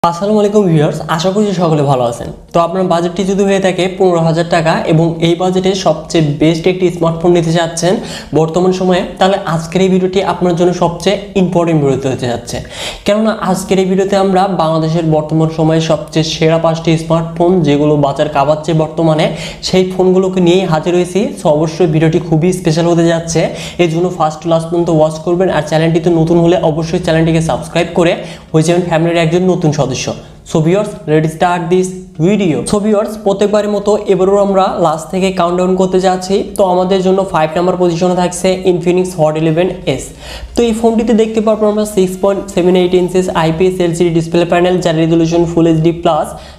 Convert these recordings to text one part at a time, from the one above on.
আসসালামু আলাইকুম ভিউয়ার্স, আশা করছি সকলে ভালো আছেন। তো আপনার বাজেটটি যদি হয়ে থাকে 15,000 টাকা এবং এই বাজেটে সবচেয়ে বেস্ট একটি স্মার্টফোন নিতে চাচ্ছেন বর্তমান সময়ে, তাহলে আজকের এই ভিডিওটি আপনার জন্য সবচেয়ে ইম্পর্টেন্ট ভিডিওতে হতে যাচ্ছে। কেননা আজকের এই ভিডিওতে আমরা বাংলাদেশের বর্তমান সময়ে সবচেয়ে সেরা 5টি স্মার্টফোন যেগুলো বাজার কাঁপাচ্ছে বর্তমানে, সেই ফোনগুলোকে নিয়েই হাজির হয়েছি। সো অবশ্যই ভিডিওটি খুবই স্পেশাল হতে যাচ্ছে, এই জন্য ফার্স্ট লাস্ট পর্যন্ত ওয়াচ করবেন। আর চ্যানেলটিতে নতুন হলে অবশ্যই চ্যানেলটিকে সাবস্ক্রাইব করে হয়ে যাবেন ফ্যামিলির একজন নতুন সদস্য। So viewers, let's start this video. So viewers, প্রত্যেকবারের মতো এবারও আমরা লাস্ট থেকে কাউন্টডাউন করতে যাচ্ছি। তো আমাদের জন্য 5 নম্বর পজিশনে থাকছে ইনফিনিক্স হট 11s। তো এই ফোনটিতে দেখতে পারবো আমরা 6.78 inches IPS LCD display panel, যার রেজলিউশন ফুল HD+,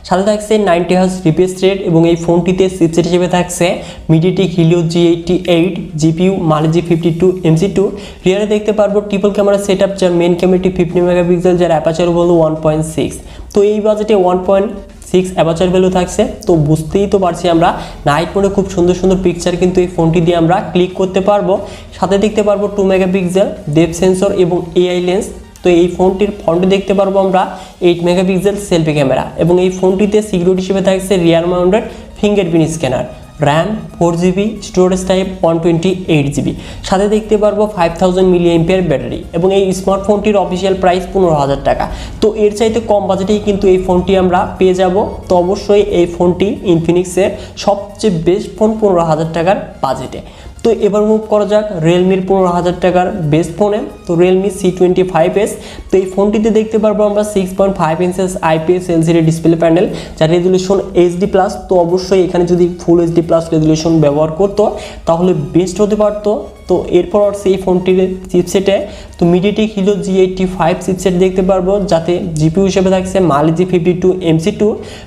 সাথে থাকছে 90 হার্জ রিফ্রেশ রেট এবং এই ফোনটিতে চিপসেট হিসেবে থাকছে MediaTek Helio G88, GPU Mali G52 MC2। রিয়ারে দেখতে পারবো ট্রিপল ক্যামেরা সেটআপ, যার মেইন ক্যামেরাটি 50 মেগাপিক্সেল, যার অ্যাপারচার হলো 1.6। তো এই বাজেটে 1.6 অ্যাপারচার ভ্যালু থাকছে। তো বুঝতেই তো পারছি আমরা নাইট মোডে খুব সুন্দর সুন্দর পিকচার কিন্তু এই ফোনটি দিয়ে আমরা ক্লিক করতে পারবো। সাথে দেখতে পারবো 2 মেগাপিক্সেল ডেপথ সেন্সর এবং AI লেন্স। তো এই ফোনটির ফ্রন্টে দেখতে পারবো আমরা 8 মেগাপিক্সেল সেলফি ক্যামেরা এবং এই ফোনটিতে সিকিউরিটি হিসেবে থাকছে rear mounted fingerprint scanner, RAM 4GB, storage type 128GB, সাথে দেখতে পারবো 5000 mAh ব্যাটারি এবং এই স্মার্টফোনটির অফিসিয়াল প্রাইস 15,000 টাকা। তো এর চাইতে কম বাজেটেই কিন্তু এই ফোনটি আমরা পেয়ে যাব। তো অবশ্যই এই ফোনটি ইনফিনিক্সের সবচেয়ে বেস্ট ফোন 15,000 টাকার বাজেটে। তো এবার মুভ করা যাক রিয়েলমির 15,000 টাকার বেস্ট ফোনে। তো রিয়েলমি C25s। তো এই ফোনটিতে দেখতে পারবো আমরা 6.5 inches IPS LCD display panel, যার রেজলিউশন HD+। তো অবশ্যই এখানে যদি ফুল HD+ রেজলিউশন ব্যবহার করতো তাহলে বেস্ট হতে পারতো। তো এরপর সেই ফোনটির চিপসেটে তো MediaTek Helio G85 চিপসেট দেখতে পারবো, যাতে GPU হিসেবে থাকছে Mali G52 MC2।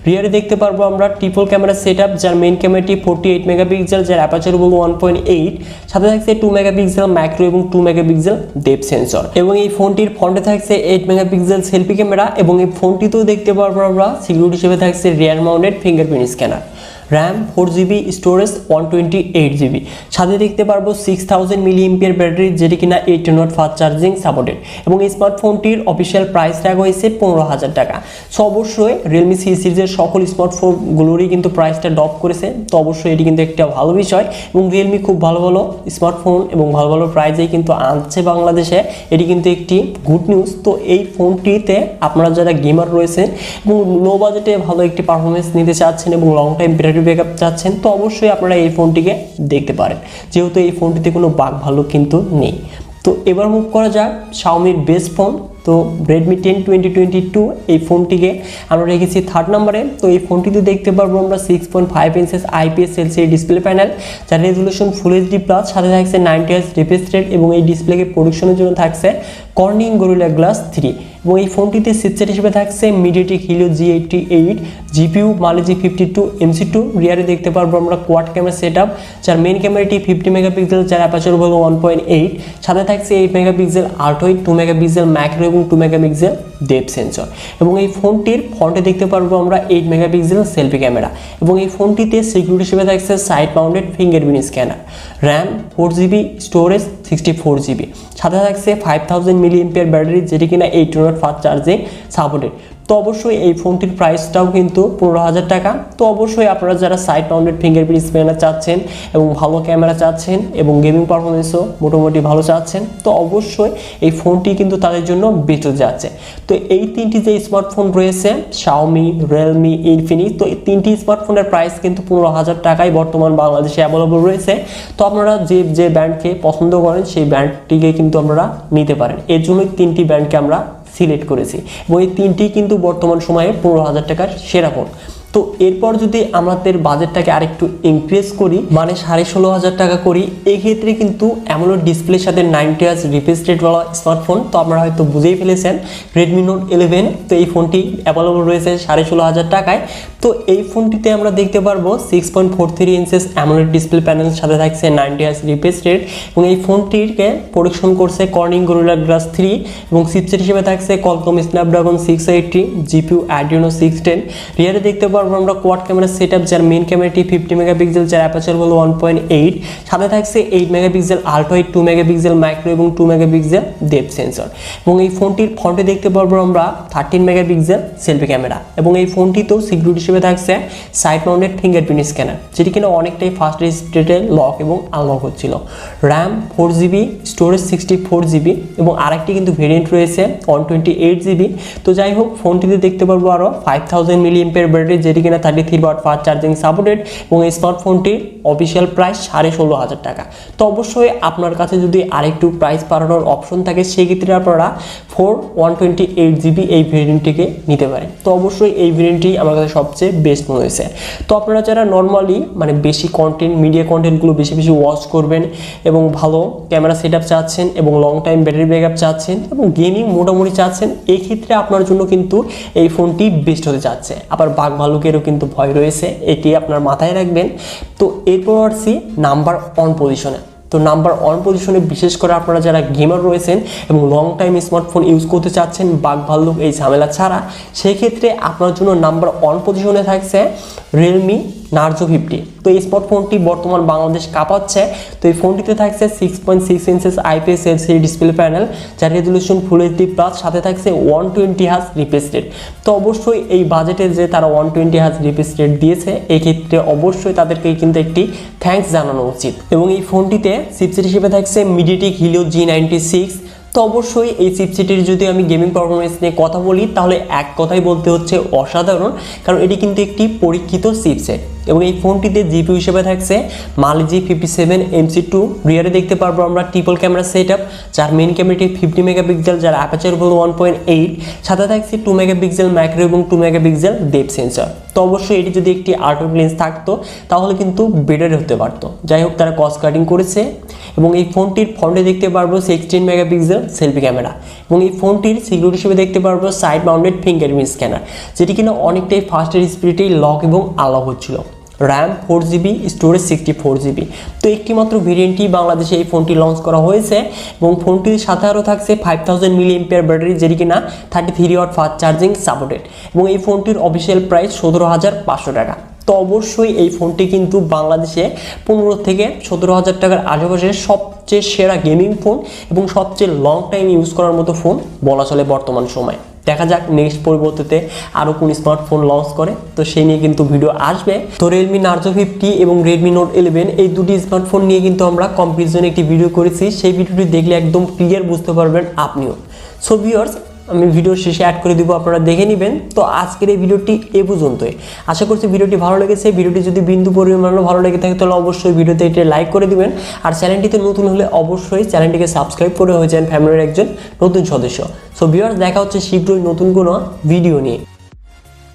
রিয়ারে দেখতে পারবো আমরা ট্রিপল ক্যামেরা সেটআপ, যার মেইন ক্যামেরাটি 48 মেগাপিক্সেল, যার অ্যাপারচার হলো 1.8, সাথে থাকছে 2 মেগাপিক্সেল ম্যাক্রো এবং 2 মেগাপিক্সেল ডেপথ সেন্সর এবং এই ফোনটির ফ্রন্টে থাকছে 8 মেগাপিক্সেল সেলফি ক্যামেরা এবং এই ফোনটিতেও দেখতে পারবো আমরা সিকিউরিটি হিসেবে থাকছে rear mounted fingerprint scanner, RAM 4GB, storage 128GB, সাথে দেখতে পারবো 6000 mAh ব্যাটারি, যেটি কিনা 18 ওয়াট ফাস্ট চার্জিং সাপোর্টেড এবং এই স্মার্টফোনটির অফিসিয়াল প্রাইস ট্যাগ হয়েছে 15,000 টাকা। সো অবশ্যই রিয়েলমি সি সিরিজের সকল স্মার্টফোনগুলোরই কিন্তু প্রাইসটা ড্রপ করেছে। তো অবশ্যই এটি কিন্তু একটা ভালো বিষয় এবং রিয়েলমি খুব ভালো ভালো স্মার্টফোন এবং ভালো ভালো প্রাইসেই কিন্তু আনছে বাংলাদেশে, এটি কিন্তু একটি গুড নিউজ। তো এই ফোনটিতে আপনারা যারা গেমার রয়েছেন এবং লো বাজেটে ভালো একটি পারফরমেন্স নিতে চাচ্ছেন এবং লং টাইম ব্যাকআপ চাচ্ছেন, তো অবশ্যই আপনারা এই ফোনটিকে দেখতে পারেন, যেহেতু এই ফোনটিতে কোনো বাগ ভালো কিন্তু নেই। তো এবার মুভ করা যাক Xiaomiর বেস্ট ফোন। তো Redmi 10 2022 এই ফোনটিকে আমরা রেখেছি 3rd নম্বরে। তো এই ফোনটিতে দেখতে পারবো আমরা 6.5 inches IPS LCD display panel, যার রেজলিউশন ফুল HD+, সাথে থাকছে 90 হার্জ রিফ্রেশ রেট এবং এই ডিসপ্লেকে প্রোডাকশনের জন্য থাকছে Corning Gorilla Glass 3 এবং এই ফোনটিতে চিপসেট হিসেবে থাকছে MediaTek Helio G88, GPU Mali G52 MC2। রিয়ারে দেখতে পারবো আমরা কোয়াড ক্যামেরা সেটআপ, যার মেইন ক্যামেরাটি 50 মেগাপিক্সেল, যার অ্যাপারচার হলো 1.8, সাথে থাকছে 8 মেগাপিক্সেল আল্ট্রা, 2 মেগাপিক্সেল ম্যাক্রো এবং 2 মেগাপিক্সেল ডেপথ সেন্সর এবং এই ফোনটির ফ্রন্টে দেখতে পারবো আমরা 8 মেগাপিক্সেল সেলফি ক্যামেরা এবং এই ফোনটিতে সিকিউরিটি হিসেবে থাকছে side mounted fingerprint scanner, RAM 4GB, storage 64GB, সাথে থাকছে 5000 mAh ব্যাটারি, যেটি কিনা 18 ওয়াট ফাস্ট চার্জিং সাপোর্টেড। তো অবশ্যই এই ফোনটির প্রাইসটাও কিন্তু 15,000 টাকা। তো অবশ্যই আপনারা যারা সাইড মাউন্টেড ফিঙ্গারপ্রিন্ট স্ক্যানার চাচ্ছেন এবং ভালো ক্যামেরা চাচ্ছেন এবং গেমিং পারফরমেন্সও মোটামুটি ভালো চাচ্ছেন, তো অবশ্যই এই ফোনটি কিন্তু তাদের জন্য বেঁচে যাচ্ছে। তো এই তিনটি যে স্মার্টফোন রয়েছে Xiaomi, Realme, Infinix, তো এই তিনটি স্মার্টফোনের প্রাইস কিন্তু 15,000 টাকায় বর্তমান বাংলাদেশে অ্যাভেলেবল রয়েছে। তো আপনারা যে ব্র্যান্ডকে পছন্দ করেন সেই ব্র্যান্ডটিকে কিন্তু আপনারা নিতে পারেন। এর জন্যই তিনটি ব্র্যান্ডকে আমরা সিলেক্ট করেছি এবং এই তিনটি কিন্তু বর্তমান সময়ে 15,000 টাকার সেরা ফোন। তো এরপর যদি আমাদের বাজেটটাকে আরেকটু ইনক্রিজ করি, মানে 16,500 টাকা করি, এই ক্ষেত্রে কিন্তু অ্যামোলেড ডিসপ্লের সাথে 90 হার্জ রিফ্রেশ রেটওয়ালা স্মার্টফোন। তো আপনারা হয়তো বুঝেই ফেলেছেন Redmi Note 11। তো এই ফোনটি অ্যাভেলেবল রয়েছে 16,500 টাকায়। তো তো এই ফোনটিতে আমরা দেখতে পারবো 6.43 ইঞ্চেস অ্যামোলেড ডিসপ্লে প্যানেলের সাথে থাকছে 90 হার্জ রিফ্রেশ রেট এবং এই ফোনটিকে প্রোডাকশন করছে কর্নিং গরিলা গ্লাস 3 এবং চিপসেট হিসেবে থাকছে Qualcomm Snapdragon 680, GPU Adreno 610। রিয়ারে দেখতে পারবো আমরা কোয়াড ক্যামেরা সেটআপ, যার মেইন ক্যামেরাটি 50 মেগাপিক্সেল, যার অ্যাপারচার হলো 1.8, সাথে থাকছে 8 megapixel ultra wide, 2 megapixel micro এবং 2 মেগাপিক্সেল ডেপথ সেন্সর। এবং এই ফোনটির ফ্রন্টে দেখতে পারবো আমরা 13 মেগাপিক্সেল সেলফি ক্যামেরা এবং এই ফোনটিতেও সিকিউরিটি হিসেবে থাকছে সাইড মাউন্টেড ফিঙ্গারপ্রিন্ট স্ক্যানার, যেটি কিনা অনেকটাই ফাস্ট স্পিডে লক এবং আনলক হচ্ছিল। র্যাম 4GB, স্টোরেজ 64GB এবং আরেকটি কিন্তু ভেরিয়েন্ট রয়েছে 128GB। তো যাই হোক, ফোনটিতে দেখতে পারবো আরও 5000 mAh ব্যাটারি, যেটি কিনা 33 ওয়াট ফাস্ট চার্জিং সাপোর্টেড এবং এই স্মার্টফোনটির অফিসিয়াল প্রাইস 16,500 টাকা। তো অবশ্যই আপনার কাছে যদি আরেকটু প্রাইস বাড়ানোর অপশন থাকে, সেক্ষেত্রে আপনারা 128GB এই ভেরিয়েন্টটিকে নিতে পারেন। তো অবশ্যই এই ভেরিয়েন্টটি আমার কাছে সবচেয়ে বেস্ট মনে হয়েছে। তো আপনারা যারা নর্মালি মানে বেশি কন্টেন্ট, মিডিয়া কন্টেন্টগুলো বেশি বেশি ওয়াচ করবেন এবং ভালো ক্যামেরা সেটআপ চাচ্ছেন এবং লং টাইম ব্যাটারি ব্যাকআপ চাচ্ছেন এবং গেমিং মোটামুটি চাচ্ছেন, এই ক্ষেত্রে আপনার জন্য কিন্তু এই ফোনটি বেস্ট হতে যাচ্ছে। আবার বাঘ ভালুকেরও কিন্তু ভয় রয়েছে, এটি আপনার মাথায় রাখবেন। তো এরপর আসছি নাম্বার 1 পজিশনে। তো নাম্বার 1 পজিশনে বিশেষ করে আপনারা যারা গেমার রয়েছেন এবং লং টাইম স্মার্টফোন ইউজ করতে চাচ্ছেন বাঘ ভাল্লুক এই ঝামেলা ছাড়া, সেক্ষেত্রে আপনার জন্য নাম্বার 1 পজিশনে থাকছে রিয়েলমি নার্জো 50। তো এই স্মার্টফোনটি বর্তমান বাংলাদেশ কাঁপাচ্ছে। তো এই ফোনটিতে থাকছে 6.6 inches IPS LCD display panel, যার রেজলিউশন ফুল এইচডি প্লাস, সাথে থাকছে 120 হার্জ রিফ্রেশ রেট। তো অবশ্যই এই বাজেটে যে তারা 120 হার্জ রিফ্রেশ রেট দিয়েছে, এই ক্ষেত্রে অবশ্যই তাদেরকে কিন্তু একটি থ্যাঙ্কস জানানো উচিত। এবং এই ফোনটিতে চিপসেট হিসেবে থাকছে MediaTek Helio G96। তো অবশ্যই এই চিপসেটের যদি আমি গেমিং পারফরমেন্স নিয়ে কথা বলি, তাহলে এক কথাই বলতে হচ্ছে অসাধারণ, কারণ এটি কিন্তু একটি পরীক্ষিত চিপসেট। এবং এই ফোনটিতে জিপিইউ হিসেবে থাকছে Mali G57 MC2। রিয়ারে দেখতে পারবো আমরা ট্রিপল ক্যামেরা সেটআপ, যার মেইন ক্যামেরাটি 50 মেগাপিক্সেল, যার অ্যাপারচার হলো 1.8, সাথে থাকছে 2 মেগাপিক্সেল মাইক্রো এবং 2 মেগাপিক্সেল ডেপথ সেন্সর। তো অবশ্যই এটি যদি একটি আল্ট্রা লেন্স থাকতো তাহলে কিন্তু বেটার হতে পারতো। যাই হোক, তারা কস্ট কাটিং করেছে। এবং এই ফোনটির ফ্রন্টে দেখতে পারবো 16 মেগাপিক্সেল সেলফি ক্যামেরা এবং এই ফোনটির সিকিউরিটি হিসেবে দেখতে পারবো সাইড মাউন্টেড ফিঙ্গারপ্রিন্ট স্ক্যানার, যেটি কিনা অনেকটাই ফাস্টের স্পিডেই লক এবং আনলক হচ্ছিল। RAM 4GB, storage 64GB। তো একটি মাত্র ভেরিয়েন্টই বাংলাদেশে এই ফোনটি লঞ্চ করা হয়েছে এবং ফোনটির সাথে আরও থাকছে 5000 mAh ব্যাটারি, যেটি কিনা 33 ওয়াট ফাস্ট চার্জিং সাপোর্টেড এবং এই ফোনটির অফিসিয়াল প্রাইস 17,500 টাকা। তো অবশ্যই এই ফোনটি কিন্তু বাংলাদেশে 15 থেকে 17,000 টাকার আশেপাশে সবচেয়ে সেরা গেমিং ফোন এবং সবচেয়ে লং টাইম ইউজ করার মতো ফোন বলা চলে বর্তমান সময়। দেখা যাক নেক্সট পরিবর্তিতে আরও কোন স্মার্টফোন লঞ্চ করে, তো সেই নিয়ে কিন্তু ভিডিও আসবে। তো রিয়েলমি নার্জো 50 এবং রেডমি নোট 11 এই দুটি স্মার্টফোন নিয়ে কিন্তু আমরা কম্পারিজনে একটি ভিডিও করেছি, সেই ভিডিওটি দেখলে একদম ক্লিয়ার বুঝতে পারবেন আপনিও। সো ভিউয়ার্স, আমি ভিডিওর শেষে অ্যাড করে দিব, আপনারা দেখে নেবেন। তো আজকের এই ভিডিওটি এ পর্যন্তই। আশা করছি ভিডিওটি ভালো লেগেছে। ভিডিওটি যদি বিন্দু পরিমাণও ভালো লেগে থাকে তাহলে অবশ্যই ভিডিওতে এটি লাইক করে দিবেন, আর চ্যানেলটিতে নতুন হলে অবশ্যই চ্যানেলটিকে সাবস্ক্রাইব করে হয়ে যান ফ্যামিলির একজন নতুন সদস্য। সো ভিউয়ার্স, দেখা হচ্ছে শীঘ্রই নতুন কোনো ভিডিও নিয়ে।